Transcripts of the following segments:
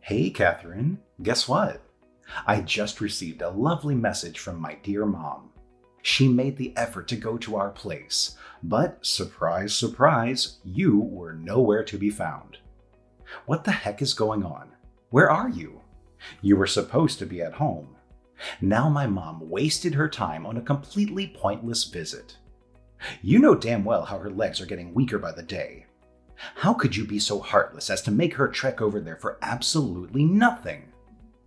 Hey, Catherine, guess what? I just received a lovely message from my dear mom. She made the effort to go to our place, but surprise, surprise, you were nowhere to be found. What the heck is going on? Where are you? You were supposed to be at home. Now my mom wasted her time on a completely pointless visit. You know damn well how her legs are getting weaker by the day. How could you be so heartless as to make her trek over there for absolutely nothing?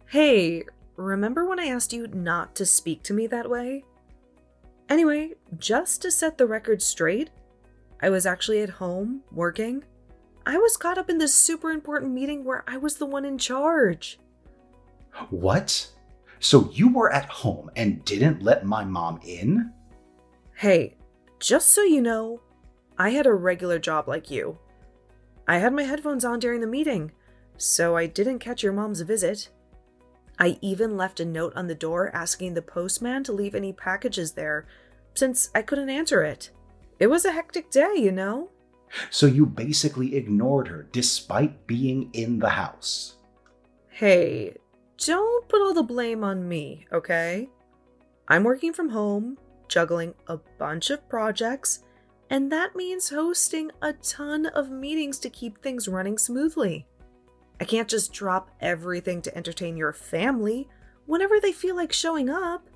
Hey, remember when I asked you not to speak to me that way? Anyway, just to set the record straight, I was actually at home, working. I was caught up in this super important meeting where I was the one in charge. What? So you were at home and didn't let my mom in? Hey, just so you know, I had a regular job like you. I had my headphones on during the meeting, so I didn't catch your mom's visit. I even left a note on the door asking the postman to leave any packages there, since I couldn't answer it. It was a hectic day, you know? So you basically ignored her despite being in the house. Hey, don't put all the blame on me, okay? I'm working from home, juggling a bunch of projects, and that means hosting a ton of meetings to keep things running smoothly. I can't just drop everything to entertain your family whenever they feel like showing up.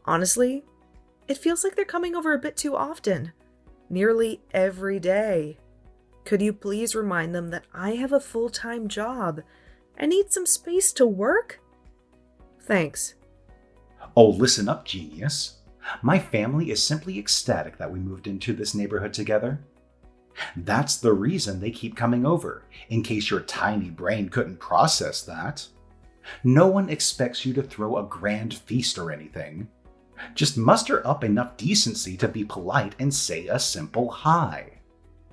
Honestly, it feels like they're coming over a bit too often, nearly every day. Could you please remind them that I have a full-time job and need some space to work? Thanks. Oh, listen up, genius. My family is simply ecstatic that we moved into this neighborhood together. That's the reason they keep coming over, in case your tiny brain couldn't process that. No one expects you to throw a grand feast or anything. Just muster up enough decency to be polite and say a simple hi.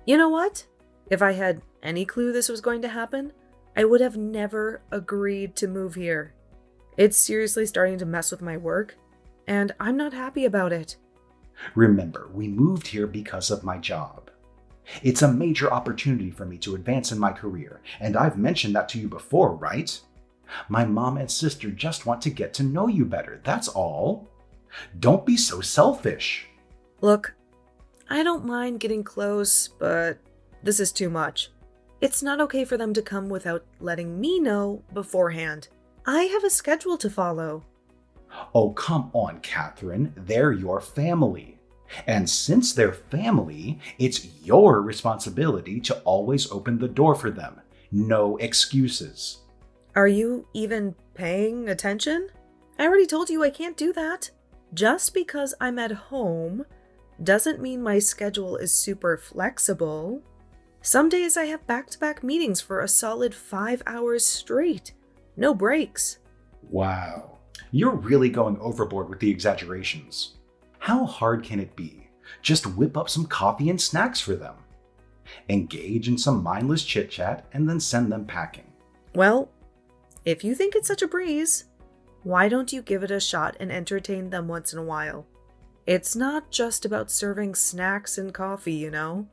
You know what? If I had any clue this was going to happen, I would have never agreed to move here. It's seriously starting to mess with my work, and I'm not happy about it. Remember, we moved here because of my job. It's a major opportunity for me to advance in my career, and I've mentioned that to you before, right? My mom and sister just want to get to know you better, that's all. Don't be so selfish. Look, I don't mind getting close, but this is too much. It's not okay for them to come without letting me know beforehand. I have a schedule to follow. Oh, come on, Catherine. They're your family. And since they're family, it's your responsibility to always open the door for them. No excuses. Are you even paying attention? I already told you I can't do that. Just because I'm at home doesn't mean my schedule is super flexible. Some days I have back-to-back meetings for a solid 5 hours straight. No breaks. Wow. You're really going overboard with the exaggerations. How hard can it be? Just whip up some coffee and snacks for them. Engage in some mindless chit-chat and then send them packing. Well, if you think it's such a breeze, why don't you give it a shot and entertain them once in a while? It's not just about serving snacks and coffee, you know?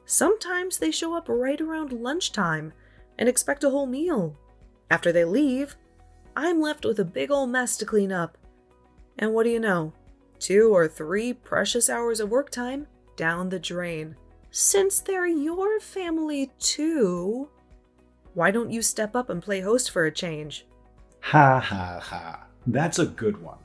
Sometimes they show up right around lunchtime and expect a whole meal. After they leave, I'm left with a big ol' mess to clean up. And what do you know? 2 or 3 precious hours of work time down the drain. Since they're your family too, why don't you step up and play host for a change? Ha ha ha. That's a good one.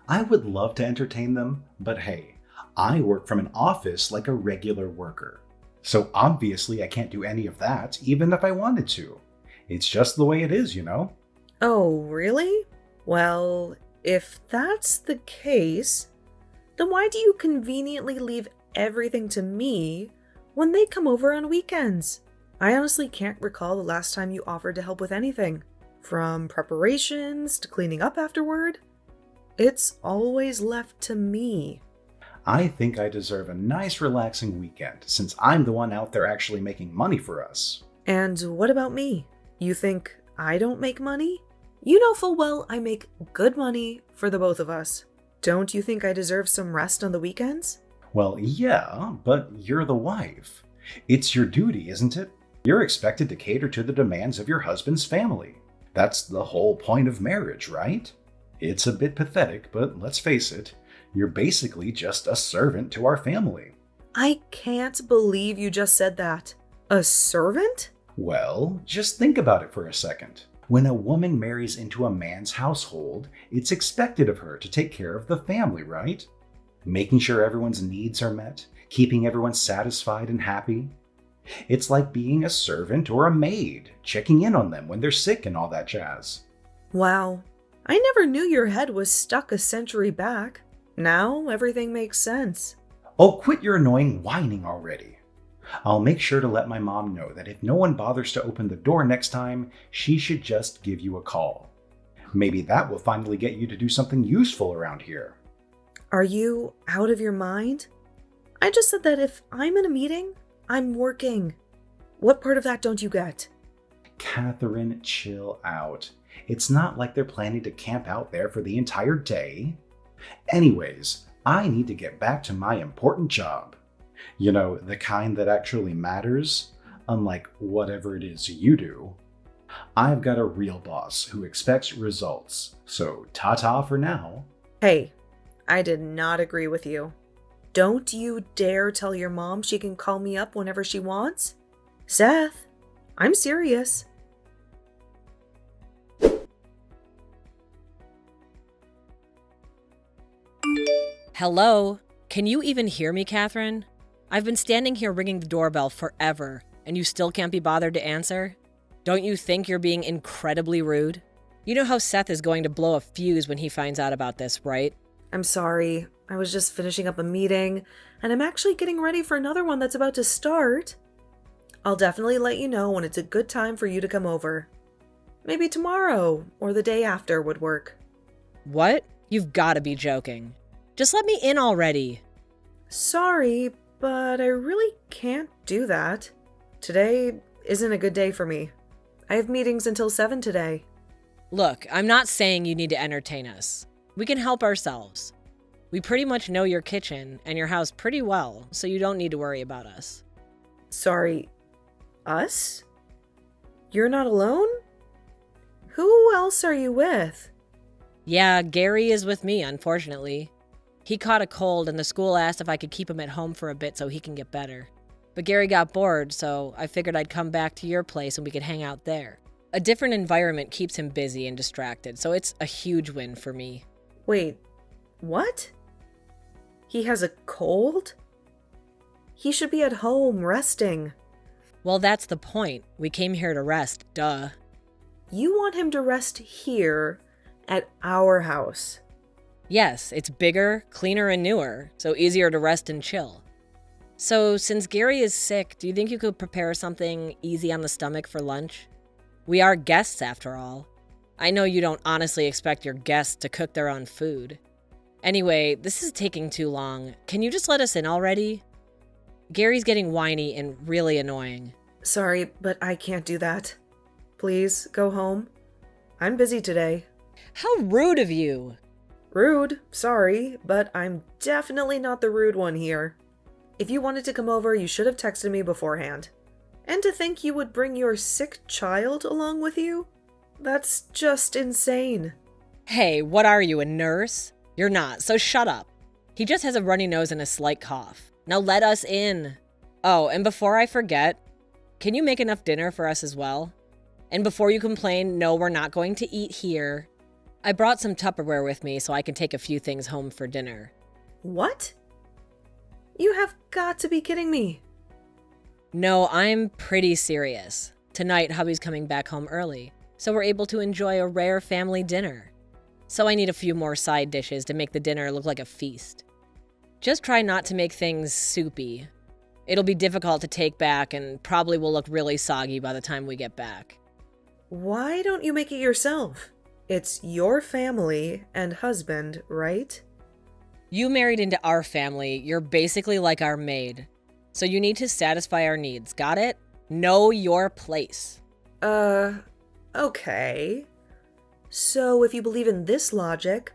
I would love to entertain them, but hey, I work from an office like a regular worker. So obviously I can't do any of that, even if I wanted to. It's just the way it is, you know? Oh, really? Well, if that's the case, then why do you conveniently leave everything to me when they come over on weekends? I honestly can't recall the last time you offered to help with anything. From preparations to cleaning up afterward. It's always left to me. I think I deserve a nice relaxing weekend since I'm the one out there actually making money for us. And what about me? You think I don't make money? You know full well I make good money for the both of us. Don't you think I deserve some rest on the weekends? Well, yeah, but you're the wife. It's your duty, isn't it? You're expected to cater to the demands of your husband's family. That's the whole point of marriage, right? It's a bit pathetic, but let's face it, you're basically just a servant to our family. I can't believe you just said that. A servant? Well, just think about it for a second. When a woman marries into a man's household, it's expected of her to take care of the family, right? Making sure everyone's needs are met, keeping everyone satisfied and happy. It's like being a servant or a maid, checking in on them when they're sick and all that jazz. Wow. I never knew your head was stuck a century back. Now everything makes sense. Oh, quit your annoying whining already. I'll make sure to let my mom know that if no one bothers to open the door next time, she should just give you a call. Maybe that will finally get you to do something useful around here. Are you out of your mind? I just said that if I'm in a meeting, I'm working. What part of that don't you get? Catherine, chill out. It's not like they're planning to camp out there for the entire day. Anyways, I need to get back to my important job. You know, the kind that actually matters, unlike whatever it is you do. I've got a real boss who expects results, so ta-ta for now. Hey, I did not agree with you. Don't you dare tell your mom she can call me up whenever she wants. Seth, I'm serious. Hello? Can you even hear me, Catherine? I've been standing here ringing the doorbell forever, and you still can't be bothered to answer? Don't you think you're being incredibly rude? You know how Seth is going to blow a fuse when he finds out about this, right? I'm sorry. I was just finishing up a meeting, and I'm actually getting ready for another one that's about to start. I'll definitely let you know when it's a good time for you to come over. Maybe tomorrow or the day after would work. What? You've got to be joking. Just let me in already. Sorry, but I really can't do that. Today isn't a good day for me. I have meetings until 7 today. Look, I'm not saying you need to entertain us. We can help ourselves. We pretty much know your kitchen and your house pretty well, so you don't need to worry about us. Sorry, us? You're not alone? Who else are you with? Yeah, Gary is with me, unfortunately. He caught a cold and the school asked if I could keep him at home for a bit so he can get better. But Gary got bored, so I figured I'd come back to your place and we could hang out there. A different environment keeps him busy and distracted, so it's a huge win for me. Wait, what? He has a cold? He should be at home, resting. Well, that's the point. We came here to rest, duh. You want him to rest here at our house? Yes, it's bigger, cleaner, and newer, so easier to rest and chill. So, since Gary is sick, do you think you could prepare something easy on the stomach for lunch? We are guests, after all. I know you don't honestly expect your guests to cook their own food. Anyway, this is taking too long. Can you just let us in already? Gary's getting whiny and really annoying. Sorry, but I can't do that. Please, go home. I'm busy today. How rude of you! Rude, sorry, but I'm definitely not the rude one here. If you wanted to come over, you should have texted me beforehand. And to think you would bring your sick child along with you? That's just insane. Hey, what are you, a nurse? You're not, so shut up. He just has a runny nose and a slight cough. Now let us in. Oh, and before I forget, can you make enough dinner for us as well? And before you complain, no, we're not going to eat here. I brought some Tupperware with me so I can take a few things home for dinner. What? You have got to be kidding me. No, I'm pretty serious. Tonight, Hubby's coming back home early, so we're able to enjoy a rare family dinner. So I need a few more side dishes to make the dinner look like a feast. Just try not to make things soupy. It'll be difficult to take back and probably will look really soggy by the time we get back. Why don't you make it yourself? It's your family and husband, right? You married into our family, you're basically like our maid. So you need to satisfy our needs, got it? Know your place. Okay. So if you believe in this logic,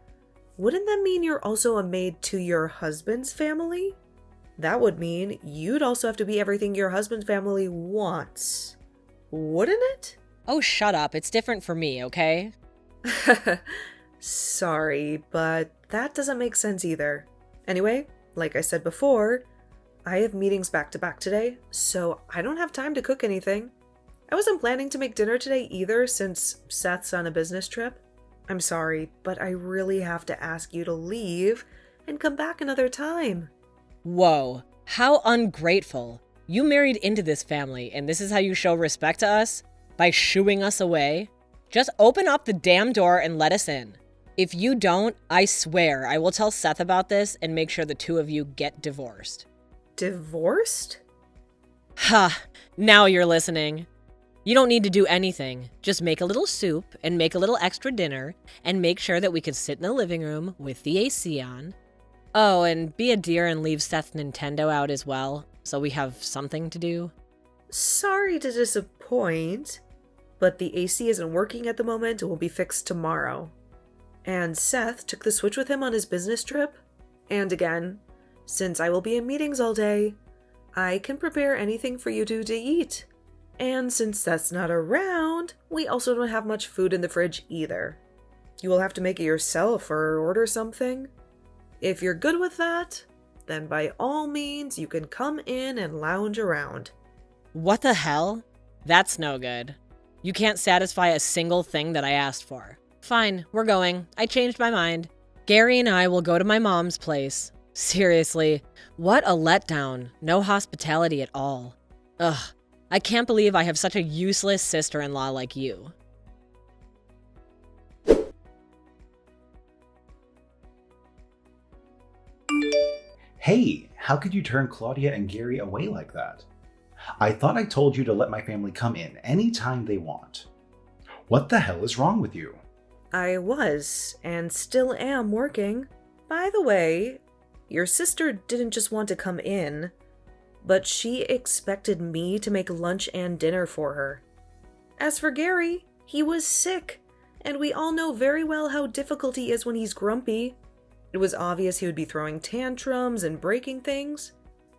wouldn't that mean you're also a maid to your husband's family? That would mean you'd also have to be everything your husband's family wants, wouldn't it? Oh, shut up. It's different for me, okay? Sorry, but that doesn't make sense either. Anyway, like I said before, I have meetings back to back today, so I don't have time to cook anything. I wasn't planning to make dinner today either since Seth's on a business trip. I'm sorry, but I really have to ask you to leave and come back another time. Whoa, how ungrateful. You married into this family, and this is how you show respect to us? By shooing us away? Just open up the damn door and let us in. If you don't, I swear I will tell Seth about this and make sure the two of you get divorced. Divorced? Ha! Now you're listening. You don't need to do anything. Just make a little soup and make a little extra dinner and make sure that we could sit in the living room with the AC on. Oh, and be a dear and leave Seth's Nintendo out as well, so we have something to do. Sorry to disappoint, but the AC isn't working at the moment and will be fixed tomorrow. And Seth took the Switch with him on his business trip. And again, since I will be in meetings all day, I can prepare anything for you two to eat. And since Seth's not around, we also don't have much food in the fridge either. You will have to make it yourself or order something. If you're good with that, then by all means you can come in and lounge around. What the hell? That's no good. You can't satisfy a single thing that I asked for. Fine, we're going. I changed my mind. Gary and I will go to my mom's place. Seriously, what a letdown. No hospitality at all. Ugh, I can't believe I have such a useless sister-in-law like you. Hey, how could you turn Claudia and Gary away like that? I thought I told you to let my family come in anytime they want. What the hell is wrong with you? I was, and still am, working. By the way, your sister didn't just want to come in, but she expected me to make lunch and dinner for her. As for Gary, he was sick, and we all know very well how difficult he is when he's grumpy. It was obvious he would be throwing tantrums and breaking things.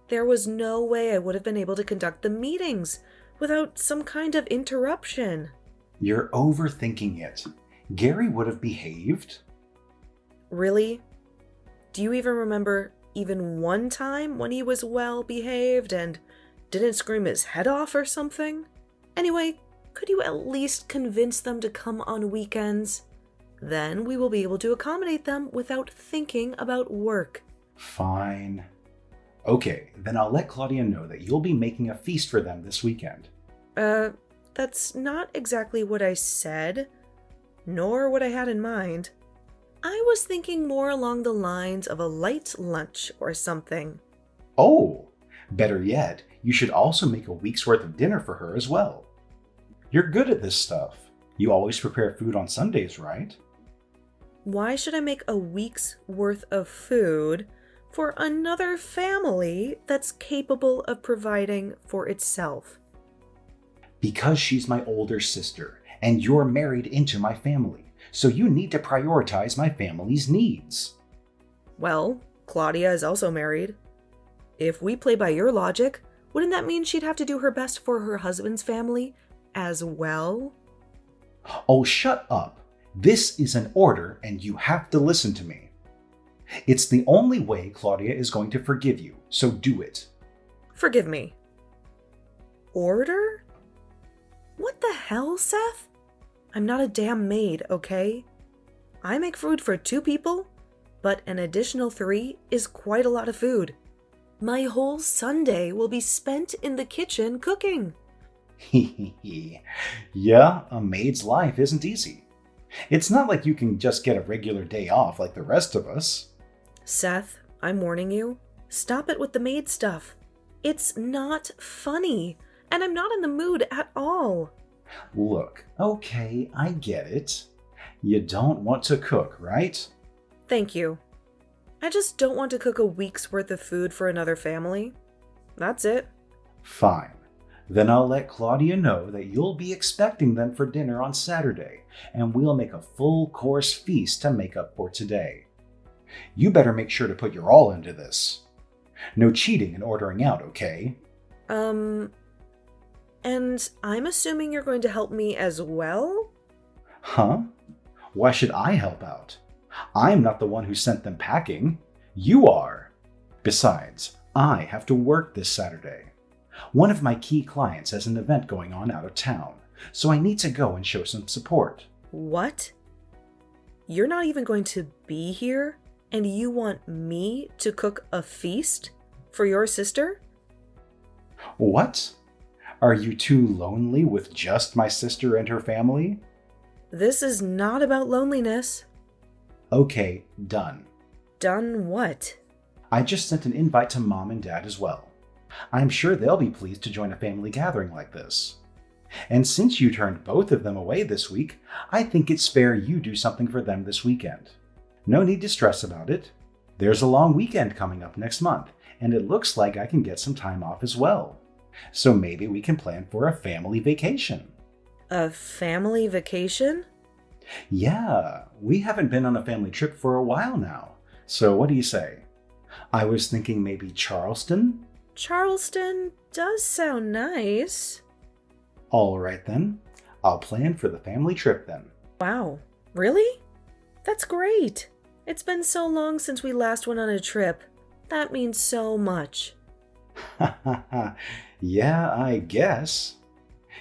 There was no way I would have been able to conduct the meetings without some kind of interruption. You're overthinking it. Gary would have behaved. Really? Do you even remember even one time when he was well behaved and didn't scream his head off or something? Anyway, could you at least convince them to come on weekends? Then we will be able to accommodate them without thinking about work. Fine. Okay, then I'll let Claudia know that you'll be making a feast for them this weekend. That's not exactly what I said, nor what I had in mind. I was thinking more along the lines of a light lunch or something. Oh, better yet, you should also make a week's worth of dinner for her as well. You're good at this stuff. You always prepare food on Sundays, right? Why should I make a week's worth of food for another family that's capable of providing for itself? Because she's my older sister, and you're married into my family, so you need to prioritize my family's needs. Well, Claudia is also married. If we play by your logic, wouldn't that mean she'd have to do her best for her husband's family as well? Oh, shut up. This is an order, and you have to listen to me. It's the only way Claudia is going to forgive you, so do it. Forgive me. Order? What the hell, Seth? I'm not a damn maid, okay? I make food for 2 people, but an additional 3 is quite a lot of food. My whole Sunday will be spent in the kitchen cooking. Yeah, a maid's life isn't easy. It's not like you can just get a regular day off like the rest of us. Seth, I'm warning you. Stop it with the maid stuff. It's not funny, and I'm not in the mood at all. Look, okay, I get it. You don't want to cook, right? Thank you. I just don't want to cook a week's worth of food for another family. That's it. Fine. Then I'll let Claudia know that you'll be expecting them for dinner on Saturday, and we'll make a full-course feast to make up for today. You better make sure to put your all into this. No cheating and ordering out, okay? And I'm assuming you're going to help me as well? Huh? Why should I help out? I'm not the one who sent them packing. You are. Besides, I have to work this Saturday. One of my key clients has an event going on out of town, so I need to go and show some support. What? You're not even going to be here, and you want me to cook a feast for your sister? What? Are you too lonely with just my sister and her family? This is not about loneliness. Okay, done. Done what? I just sent an invite to Mom and Dad as well. I'm sure they'll be pleased to join a family gathering like this. And since you turned both of them away this week, I think it's fair you do something for them this weekend. No need to stress about it. There's a long weekend coming up next month, and it looks like I can get some time off as well. So maybe we can plan for a family vacation. A family vacation? Yeah, we haven't been on a family trip for a while now. So what do you say? I was thinking maybe Charleston? Charleston does sound nice. All right then. I'll plan for the family trip then. Wow, really? That's great. It's been so long since we last went on a trip. That means so much. Yeah, I guess.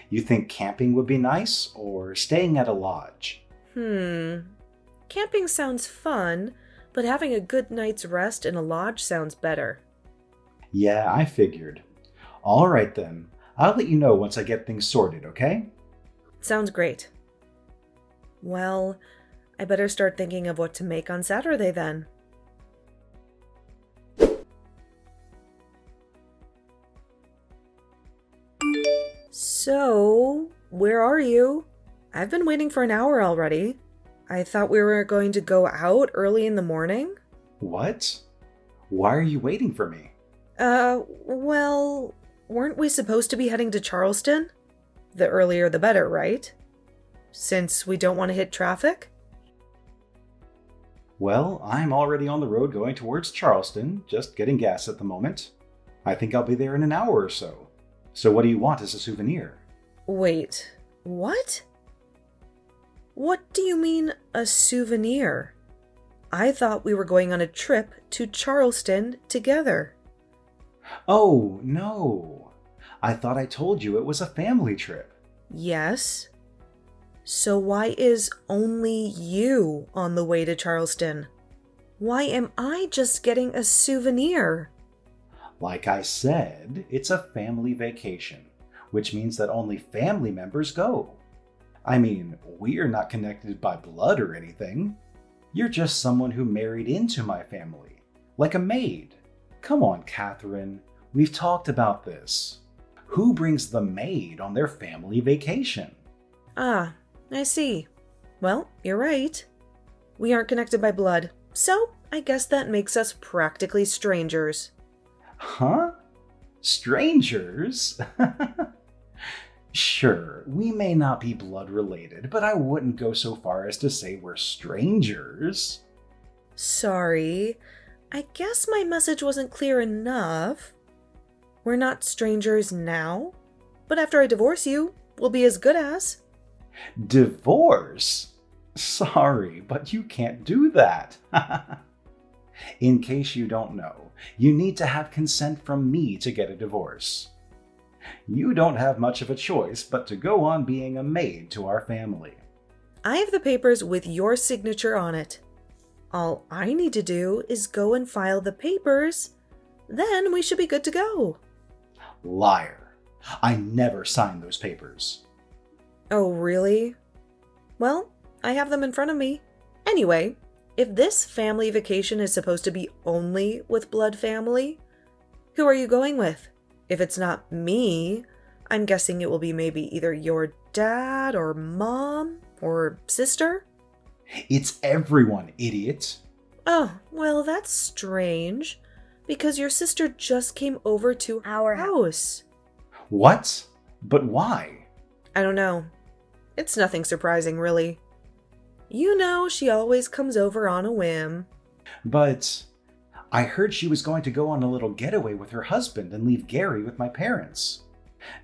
You think camping would be nice or staying at a lodge? Camping sounds fun, but having a good night's rest in a lodge sounds better. Yeah, I figured. All right then. I'll let you know once I get things sorted, okay? Sounds great. Well, I better start thinking of what to make on Saturday then. So, where are you? I've been waiting for an hour already. I thought we were going to go out early in the morning. What? Why are you waiting for me? Well, weren't we supposed to be heading to Charleston? The earlier the better, right? Since we don't want to hit traffic? Well, I'm already on the road going towards Charleston, just getting gas at the moment. I think I'll be there in an hour or so. So what do you want as a souvenir? Wait, what? What do you mean, a souvenir? I thought we were going on a trip to Charleston together. Oh, no. I thought I told you it was a family trip. Yes. So why is only you on the way to Charleston? Why am I just getting a souvenir? Like I said, it's a family vacation, which means that only family members go. I mean, we're not connected by blood or anything. You're just someone who married into my family, like a maid. Come on, Catherine. We've talked about this. Who brings the maid on their family vacation? Ah, I see. Well, you're right. We aren't connected by blood, so I guess that makes us practically strangers. Huh? Strangers? Sure, we may not be blood related, but I wouldn't go so far as to say we're strangers. Sorry. I guess my message wasn't clear enough. We're not strangers now, but after I divorce you, we'll be as good as. Divorce? Sorry, but you can't do that. In case you don't know, you need to have consent from me to get a divorce. You don't have much of a choice but to go on being a maid to our family. I have the papers with your signature on it. All I need to do is go and file the papers. Then we should be good to go. Liar. I never signed those papers. Oh, really? Well, I have them in front of me. Anyway, if this family vacation is supposed to be only with blood family, who are you going with? If it's not me, I'm guessing it will be maybe either your dad or mom or sister? It's everyone, idiot. Oh, well, that's strange, because your sister just came over to our house. What? But why? I don't know. It's nothing surprising, really. You know, she always comes over on a whim. But I heard she was going to go on a little getaway with her husband and leave Gary with my parents.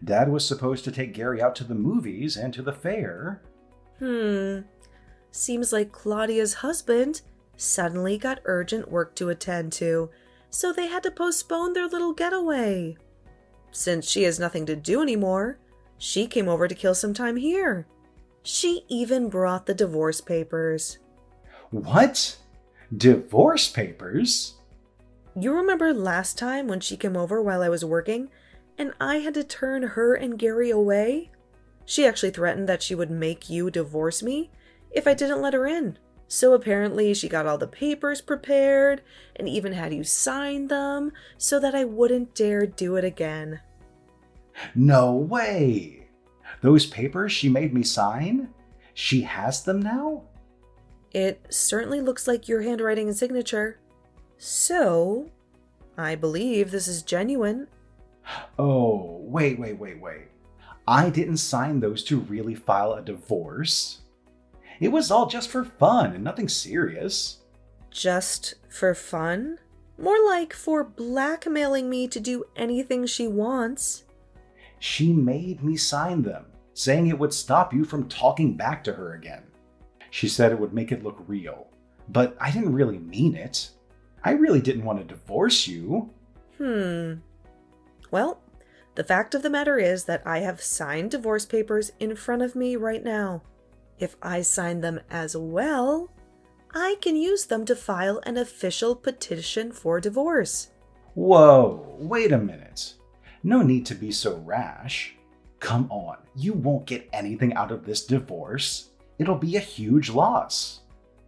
Dad was supposed to take Gary out to the movies and to the fair. Seems like Claudia's husband suddenly got urgent work to attend to, so they had to postpone their little getaway. Since she has nothing to do anymore, she came over to kill some time here. She even brought the divorce papers. What? Divorce papers? You remember last time when she came over while I was working, and I had to turn her and Gary away? She actually threatened that she would make you divorce me if I didn't let her in. So apparently she got all the papers prepared and even had you sign them so that I wouldn't dare do it again. No way! Those papers she made me sign? She has them now? It certainly looks like your handwriting and signature. So, I believe this is genuine. Oh, wait. I didn't sign those to really file a divorce. It was all just for fun and nothing serious. Just for fun? More like for blackmailing me to do anything she wants. She made me sign them, saying it would stop you from talking back to her again. She said it would make it look real, but I didn't really mean it. I really didn't want to divorce you. Well, the fact of the matter is that I have signed divorce papers in front of me right now. If I sign them as well, I can use them to file an official petition for divorce. Whoa, wait a minute. No need to be so rash. Come on, you won't get anything out of this divorce. It'll be a huge loss.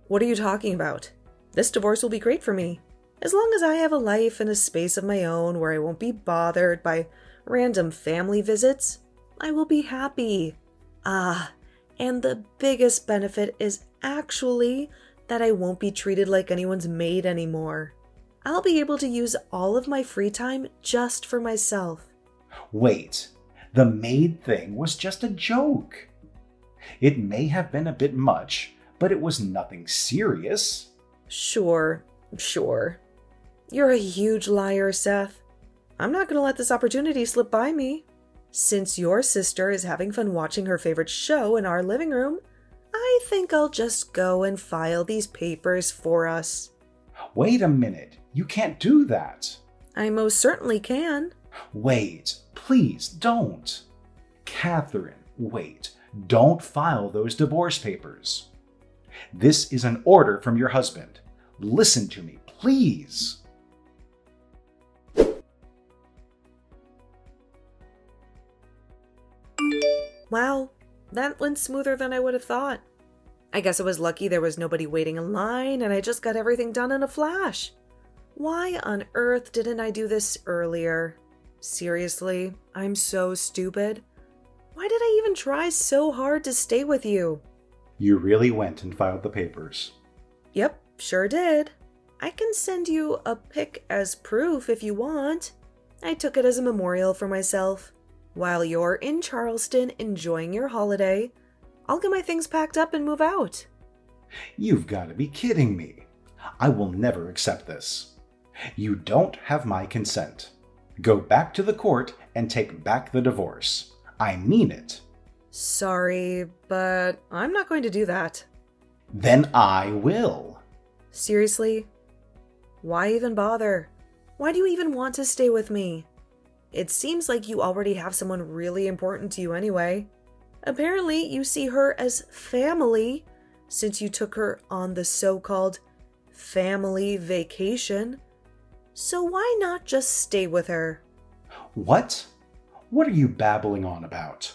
What are you talking about? This divorce will be great for me. As long as I have a life and a space of my own where I won't be bothered by random family visits, I will be happy. And the biggest benefit is actually that I won't be treated like anyone's maid anymore. I'll be able to use all of my free time just for myself. Wait, the maid thing was just a joke. It may have been a bit much, but it was nothing serious. Sure. You're a huge liar, Seth. I'm not going to let this opportunity slip by me. Since your sister is having fun watching her favorite show in our living room, I think I'll just go and file these papers for us. Wait a minute, you can't do that. I most certainly can. Wait, please don't. Catherine, wait, don't file those divorce papers. This is an order from your husband. Listen to me, please. Wow, that went smoother than I would have thought. I guess I was lucky there was nobody waiting in line and I just got everything done in a flash. Why on earth didn't I do this earlier? Seriously, I'm so stupid. Why did I even try so hard to stay with you? You really went and filed the papers. Yep, sure did. I can send you a pic as proof if you want. I took it as a memorial for myself. While you're in Charleston enjoying your holiday, I'll get my things packed up and move out. You've got to be kidding me. I will never accept this. You don't have my consent. Go back to the court and take back the divorce. I mean it. Sorry, but I'm not going to do that. Then I will. Seriously? Why even bother? Why do you even want to stay with me? It seems like you already have someone really important to you anyway. Apparently, you see her as family since you took her on the so-called family vacation. So why not just stay with her? What? What are you babbling on about?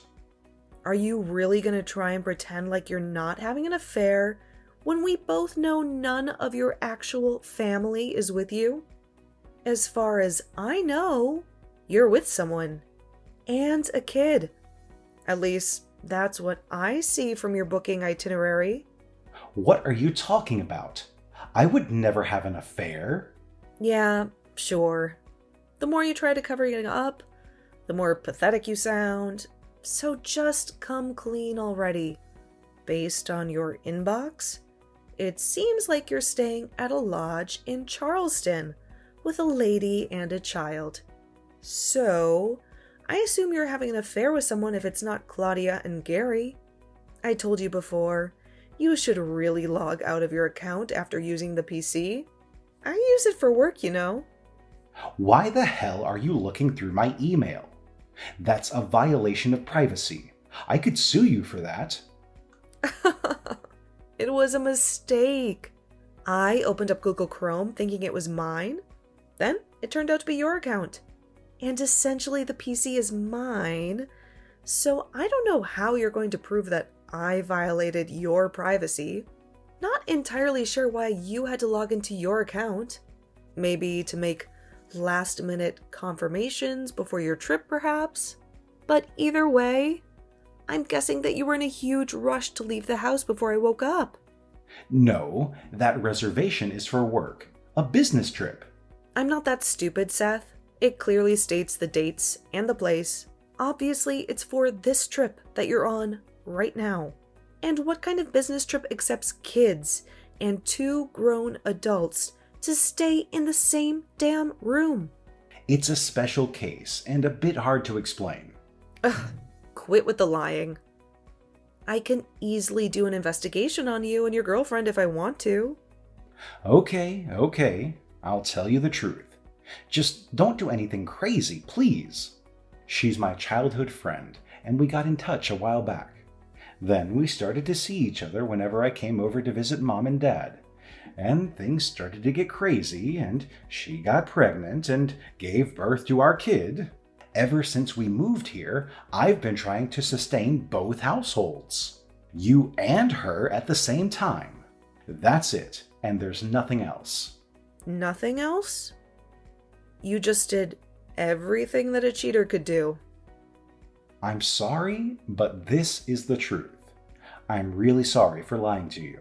Are you really going to try and pretend like you're not having an affair when we both know none of your actual family is with you? As far as I know, you're with someone. And a kid. At least, that's what I see from your booking itinerary. What are you talking about? I would never have an affair. Yeah, sure. The more you try to cover it up, the more pathetic you sound. So just come clean already. Based on your inbox, it seems like you're staying at a lodge in Charleston with a lady and a child. So, I assume you're having an affair with someone if it's not Claudia and Gary. I told you before, you should really log out of your account after using the PC. I use it for work, you know. Why the hell are you looking through my email? That's a violation of privacy. I could sue you for that. It was a mistake. I opened up Google Chrome thinking it was mine. Then it turned out to be your account. And essentially the PC is mine. So I don't know how you're going to prove that I violated your privacy. Not entirely sure why you had to log into your account. Maybe to make last-minute confirmations before your trip, perhaps? But either way, I'm guessing that you were in a huge rush to leave the house before I woke up. No, that reservation is for work. A business trip. I'm not that stupid, Seth. It clearly states the dates and the place. Obviously, it's for this trip that you're on right now. And what kind of business trip accepts kids and 2 grown adults to stay in the same damn room? It's a special case and a bit hard to explain. Ugh, quit with the lying. I can easily do an investigation on you and your girlfriend if I want to. Okay. I'll tell you the truth. Just don't do anything crazy, please. She's my childhood friend, and we got in touch a while back. Then we started to see each other whenever I came over to visit Mom and Dad. And things started to get crazy, and she got pregnant and gave birth to our kid. Ever since we moved here, I've been trying to sustain both households. You and her at the same time. That's it, and there's nothing else. Nothing else? You just did everything that a cheater could do. I'm sorry, but this is the truth. I'm really sorry for lying to you.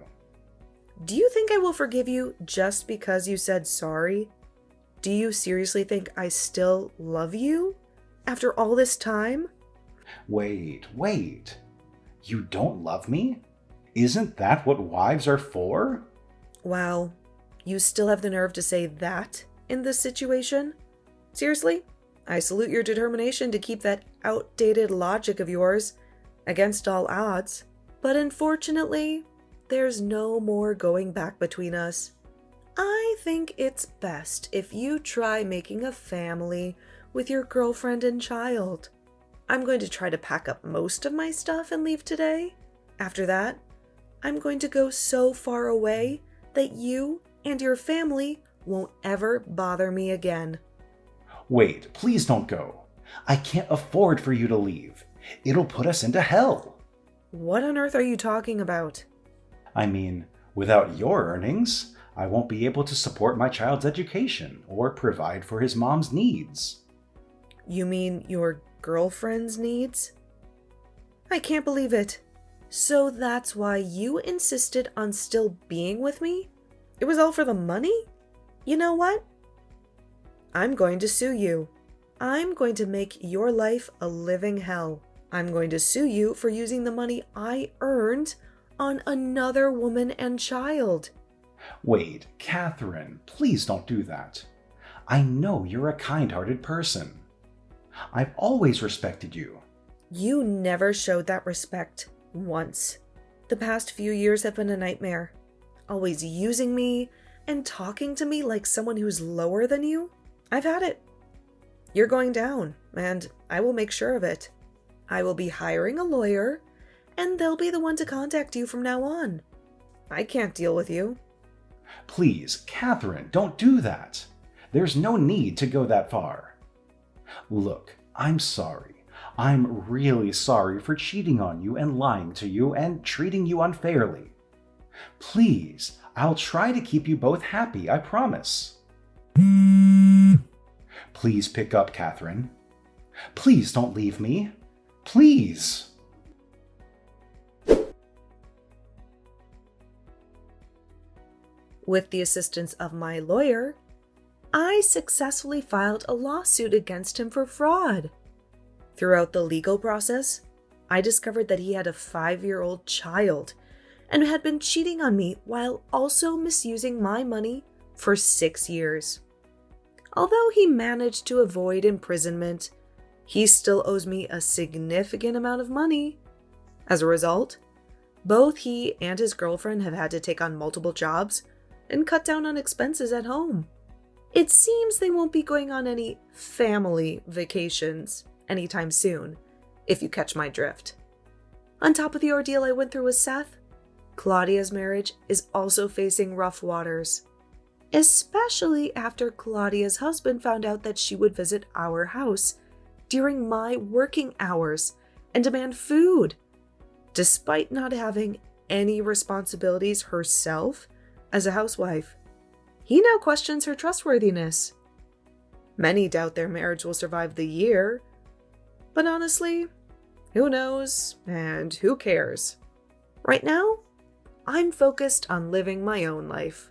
Do you think I will forgive you just because you said sorry? Do you seriously think I still love you? After all this time? Wait. You don't love me? Isn't that what wives are for? Wow, you still have the nerve to say that in this situation? Seriously? I salute your determination to keep that outdated logic of yours against all odds. But unfortunately, there's no more going back between us. I think it's best if you try making a family with your girlfriend and child. I'm going to try to pack up most of my stuff and leave today. After that, I'm going to go so far away that you and your family won't ever bother me again. Wait, please don't go. I can't afford for you to leave. It'll put us into hell. What on earth are you talking about? I mean, without your earnings, I won't be able to support my child's education or provide for his mom's needs. You mean your girlfriend's needs? I can't believe it. So that's why you insisted on still being with me? It was all for the money? You know what? I'm going to sue you. I'm going to make your life a living hell. I'm going to sue you for using the money I earned on another woman and child. Wait, Catherine, please don't do that. I know you're a kind-hearted person. I've always respected you. You never showed that respect once. The past few years have been a nightmare. Always using me and talking to me like someone who's lower than you. I've had it. You're going down, and I will make sure of it. I will be hiring a lawyer, and they'll be the one to contact you from now on. I can't deal with you. Please, Catherine, don't do that. There's no need to go that far. Look, I'm sorry. I'm really sorry for cheating on you and lying to you and treating you unfairly. Please, I'll try to keep you both happy, I promise. Please pick up, Catherine. Please don't leave me. Please. With the assistance of my lawyer, I successfully filed a lawsuit against him for fraud. Throughout the legal process, I discovered that he had a 5-year-old child and had been cheating on me while also misusing my money for 6 years. Although he managed to avoid imprisonment, He still owes me a significant amount of money. As a result, both he and his girlfriend have had to take on multiple jobs and cut down on expenses at home. It seems they won't be going on any family vacations anytime soon, if you catch my drift. On top of the ordeal I went through with Seth, Claudia's marriage is also facing rough waters, especially after Claudia's husband found out that she would visit our house during my working hours and demand food, despite not having any responsibilities herself as a housewife. He now questions her trustworthiness. Many doubt their marriage will survive the year, but honestly, who knows and who cares? Right now, I'm focused on living my own life.